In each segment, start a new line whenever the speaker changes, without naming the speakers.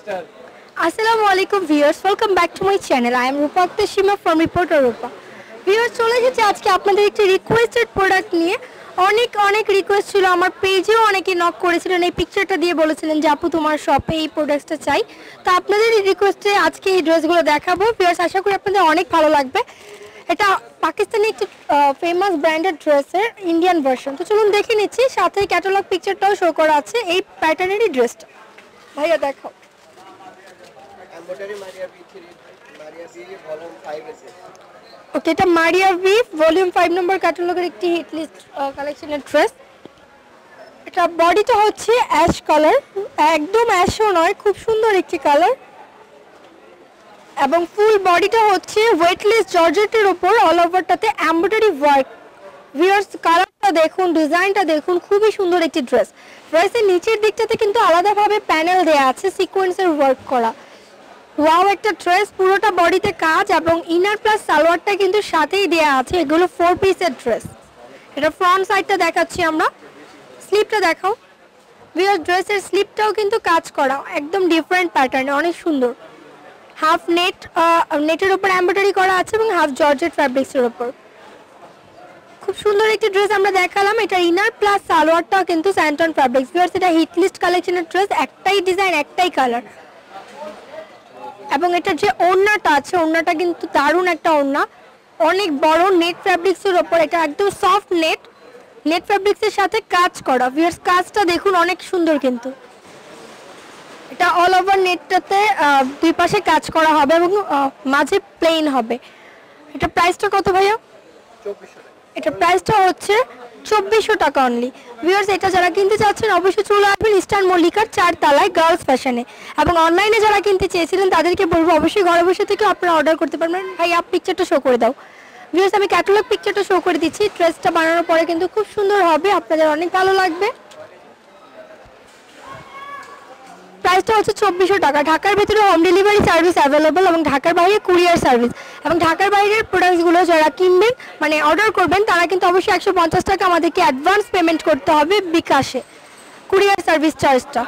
আসসালামু আলাইকুম viewers, welcome back to my channel. I am Rupa Akter Sima from reporter Rupa. Viewers, চলে এসেছি আজকে আপনাদের একটি রিকোয়েস্টেড প্রোডাক্ট নিয়ে। অনেক রিকোয়েস্ট ছিল, আমার পেজেও অনেকে নক করেছিলেন, এই পিকচারটা দিয়ে বলেছিলেন যে আপু তোমার শপে এই প্রোডাক্টটা চাই। তো আপনাদের এই রিকোয়েস্টে আজকে এই ড্রেসগুলো দেখাবো। ভিউয়ার্স, আশা করি আপনাদের অনেক ভালো লাগবে। এটা পাকিস্তানি একটি ফেমাস ব্র্যান্ডেড ড্রেসের ইন্ডিয়ান ভার্সন। তো চলুন দেখে নিচ্ছি, সাথে ক্যাটালগ পিকচারটাও শো করা আছে এই প্যাটার্নেরই ড্রেসটা। ভাইয়া দেখাও। ওকে, এটা মারিয়া ভি ভলিউম 5 নম্বর ক্যাটালগের একটি হিট লিস্ট কালেকশনের ড্রেস। এটা বডিটা হচ্ছে অ্যাশ কালার, একদম অ্যাশও নয়, খুব সুন্দর একটি কালার। এবং ফুল বডিটা হচ্ছে ওয়েটলেস জর্জেটের উপর অল ওভারটাতে এমব্রয়ডারি ওয়ার্ক। ভিউয়ার্স, কালারটা দেখুন, ডিজাইনটা দেখুন, খুবই সুন্দর একটি ড্রেস। ড্রেসের নিচের দিকটাতে কিন্তু আলাদাভাবে প্যানেল দেওয়া আছে, সিকোয়েন্সের ওয়ার্ক করা। ওয়াও, একটা ড্রেস, পুরোটা বডিতে কাজ এবং ইনার প্লাস সালোয়ারটা কিন্তু সাথেই দেওয়া আছে। এগুলো 4 পিসের ড্রেস। এটা ফ্রন্ট সাইডটা দেখাচ্ছি আমরা, স্লিপটা দেখাও। ভিউয়ার্স, ড্রেসের স্লিপটাও কিন্তু কাজ করা, একদম ডিফারেন্ট প্যাটার্নে, অনেক সুন্দর। হাফ নেটের উপর এমব্রয়ডারি করা আছে এবং হাফ জর্জেট ফ্যাব্রিক্সের উপর। খুব সুন্দর একটি ড্রেস আমরা দেখালাম। এটা ইনার প্লাস সালোয়ারটাও কিন্তু স্যান্টন ফ্যাব্রিক্স। ভিউয়ার্স, এটা হিট লিস্ট কালেকশনের ড্রেস, একটাই ডিজাইন, একটাই কালার। এবং এটার যে ওড়নাটা আছে, ওড়নাটা কিন্তু দারুণ একটা ওড়না, অনেক বড় নেট ফ্যাব্রিক্সের ওপর। এটা একদম সফট নেট ফ্যাব্রিক্সের সাথে কাজ করা। ভিউয়ার্স, কাজটা দেখুন, অনেক সুন্দর। কিন্তু এটা অল ওভার নেটটাতে দুই পাশে কাজ করা হবে এবং মাঝে প্লেন হবে। এটা প্রাইসটা কত ভাইয়া? 2400 টাকা। এটা প্রাইসটা হচ্ছে 2400 টাকা অনলি। ভিউয়ার্স, এটা যারা কিনতে চাচ্ছেন অবশ্যই চলে আসবেন ইস্টার্ন মল্লিকার 4 তলায় গার্লস ফ্যাশনে। এবং অনলাইনে যারা কিনতে চেয়েছিলেন তাদেরকে বলবো অবশ্যই ঘরে বসে থেকে আপনারা অর্ডার করতে পারবেন। ভাই, আপ পিকচারটা শো করে দাও। ভিউয়ার্স, আমি ক্যাটালগ পিকচারটা শো করে দিচ্ছি। ড্রেসটা বানানোর পরে কিন্তু খুব সুন্দর হবে, আপনাদের অনেক ভালো লাগবে। প্রাইসটা হচ্ছে 2400 টাকা। ঢাকার ভিতরে হোম ডেলিভারি সার্ভিস অ্যাভেলেবল এবং ঢাকার বাইরে কুরিয়ার সার্ভিস। এবং ঢাকার বাইরের প্রোডাক্টসগুলো যারা কিনবেন, মানে অর্ডার করবেন, তারা কিন্তু অবশ্যই 150 টাকা আমাদেরকে অ্যাডভান্স পেমেন্ট করতে হবে বিকাশে, কুরিয়ার সার্ভিস চার্জটা।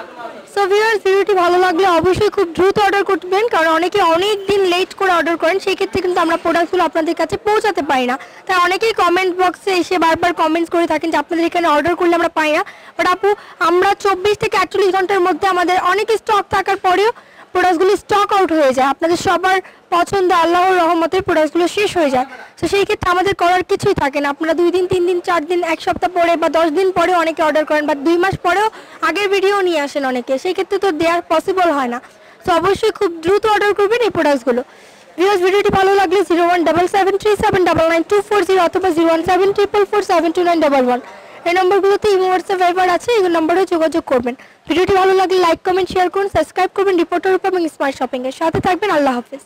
সো ভিউয়ার্স, ভিডিওটি ভালো লাগলে অবশ্যই খুব দ্রুত অর্ডার করবেন, কারণ অনেকে অনেক দিন লেট করে অর্ডার করেন, সেই ক্ষেত্রে কিন্তু আমরা প্রোডাক্টগুলো আপনাদের কাছে পৌঁছাতে পারি না। তাই অনেকেই কমেন্ট বক্সে এসে বারবার কমেন্টস করে থাকেন যে আপনাদের এখানে অর্ডার করলে আমরা পাই না। বাট আপু, আমরা 24 থেকে 48 ঘন্টার মধ্যে আমাদের অনেক স্টক থাকার পরেও প্রোডাক্টগুলো স্টক আউট হয়ে যায়। আপনাদের সবার পছন্দ, আল্লাহর রহমতের প্রোডাক্টগুলো শেষ হয়ে যায়। তো সেই ক্ষেত্রে আমাদের করার কিছুই থাকে না। আপনারা 2 দিন, 3 দিন, 4 দিন, 1 সপ্তাহ পরে বা 10 দিন পরে অনেকে অর্ডার করেন, বা 2 মাস পরেও আগের ভিডিও নিয়ে আসেন অনেকে, সেই ক্ষেত্রে তো দেওয়ার পসিবল হয় না। তো অবশ্যই খুব দ্রুত অর্ডার করবেন এই প্রোডাক্টসগুলো। ভিউয়ার্স, ভিডিওটি ভালো লাগলে 0177377924 অথবা 01744472911 এই নম্বরগুলোতে ইমো, হোয়াটসঅ্যাপ, ভাইবার আছে, এই নম্বরে যোগাযোগ করবেন। ভিডিওটি ভালো লাগলে লাইক, কমেন্ট, শেয়ার করুন, সাবস্ক্রাইব করবেন রিপোর্টার রূপা এবং স্মার্ট শপিং এর সাথে থাকবেন। আল্লাহ হাফেজ।